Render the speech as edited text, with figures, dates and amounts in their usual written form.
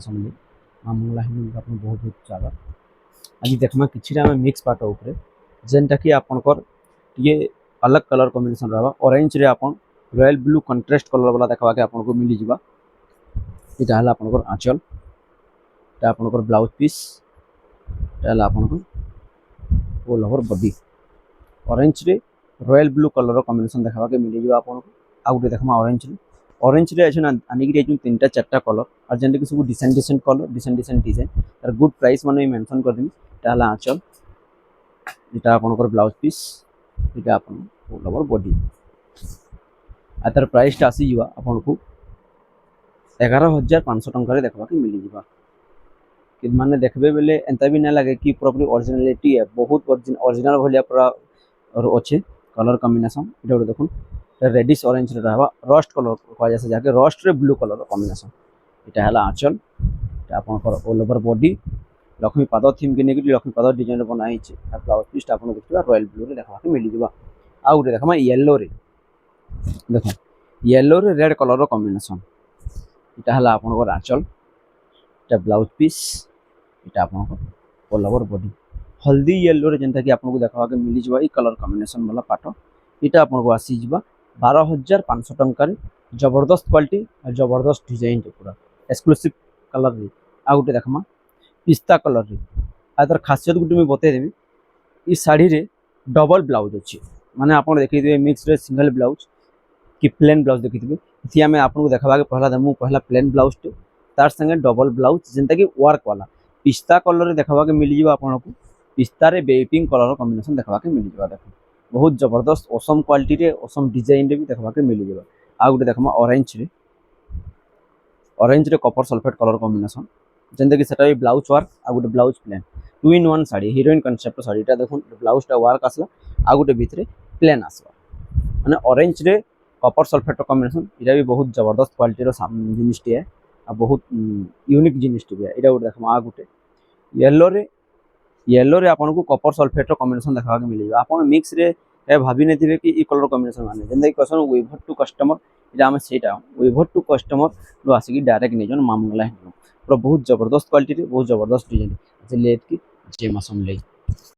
समझे मामला हिंदी आपन बहुत बहुत स्वागत। आज देखमा किछिटा में मिक्स पार्ट ऊपर जेनटा कि आपनकर ये अलग कलर कॉम्बिनेशन रहबा। ऑरेंज रे आपन रॉयल ब्लू कंट्रास्ट कलर वाला देखबा के आपनको मिली जिबा। इटा हला आपनकर आंचल, इटा आपनकर ब्लाउज पीस, इटा हला आपनकर ऑल ओवर बॉडी। ऑरेंज रे रॉयल ब्लू कलर कॉम्बिनेशन देखबा के मिली जिबा आपनको। आ गुटे देखमा ऑरेंज रे अछि ना आनिक रे तीनटा चारटा कलर और जेंटा कि सब डिसेंट कलर डिसेंट डिजाइन तार गुड प्राइस माने मेंशन कर देमी। इटा हला आंचल, इटा आपनकर ब्लाउज पीस, इटा आपन ऑल ओवर बॉडी। आ तार प्राइस टा आसी जिबा आपनको 11,500 टंका रे देखबा के मिली जिबा। कि माने देखबे बेले एंता भी ना लगे कि पूरा ओरिजिनलिटी है, बहुत ओरिजिनल भलिया पूरा और अच्छे कलर कॉम्बिनेशन। इटा देखुन रेडिश ऑरेंज रे रहबा, रस्ट कलर कह जैसे जाके रस्ट रे ब्लू कलर कॉम्बिनेशन। इटा हला आंचल, इटा आपनकर ऑल ओवर बॉडी लक्ष्मी पाद थीम के नेगेटिव लक्ष्मी पाद डिजाइन बना हिचे। आ ब्लाउज पीस आपन देखिबा रॉयल ब्लू रे देखबा के मिली जिबा। आ गुटे देखमा येलो रे, देखो येलो रे रेड कलर कॉम्बिनेशन। इटा हला आपनकर आंचल, इटा ब्लाउज पीस, इटा आपनकर ऑल ओवर बॉडी। हल्दी येलो रे जेंता कि आपनको देखबा के मिली जिबा। ई कलर कॉम्बिनेशन वाला पाट इटा आपनको आसी जिबा 12,500 टंका रे। जबरदस्त क्वालिटी और जबरदस्त डिजाइन पूरा एक्सक्लूसिव कलर रे। आ गुटे देखमा पिस्ता कलर रे। आ तर खासियत गुटे मैं बतै देबी। ई साड़ी रे डबल ब्लाउज अछि, माने आपन देखि देबे मिक्स रे सिंगल ब्लाउज कि प्लेन ब्लाउज देखि देबे। इथि हमें आपनको देखबा के पहला दमु पहला प्लेन ब्लाउज टे तार संगे डबल ब्लाउज जेंता कि वर्क वाला पिस्ता कलर रे देखबा के मिली जिबा। आपनको पिस्ता रे बेपिंग कलर कॉम्बिनेशन देखबा के मिली जिबा। देखो बहुत जबरदस्त ओसम क्वालिटी रे ओसम डिजाइन रे भी देखबा के मिली जिबा। आ गुटे देखमा ऑरेंज रे कॉपर सल्फेट कलर कॉम्बिनेशन जेंता कि सेटा भी blouse work uh Gute blouse plane 2 in 1 sari heroine concept sari. टा देखुन ब्लाउज टा वर्क आसला आ गुटे भितरे प्लेन आसला, माने ऑरेंज रे कॉपर सल्फेट कॉम्बिनेशन। इटा भी बहुत जबरदस्त क्वालिटी रो जिनिस टी है आ बहुत यूनिक जिनिस टी है। इटा गुटे देखमा। आ गुटे येलो रे आपन को कॉपर सल्फेट कॉम्बिनेशन देखा के मिली आपन मिक्स रे ए भाभी नै थिबे कि ई कलर कॉम्बिनेशन माने जेंदा कि क्वेश्चन वेवर टू कस्टमर। इटा हम सेटा वेवर टू कस्टमर रो आसी कि डायरेक्ट नै जन मामला है पूरा बहुत जबरदस्त क्वालिटी रे बहुत जबरदस्त डिजाइन जे लेट कि जे मासम ले।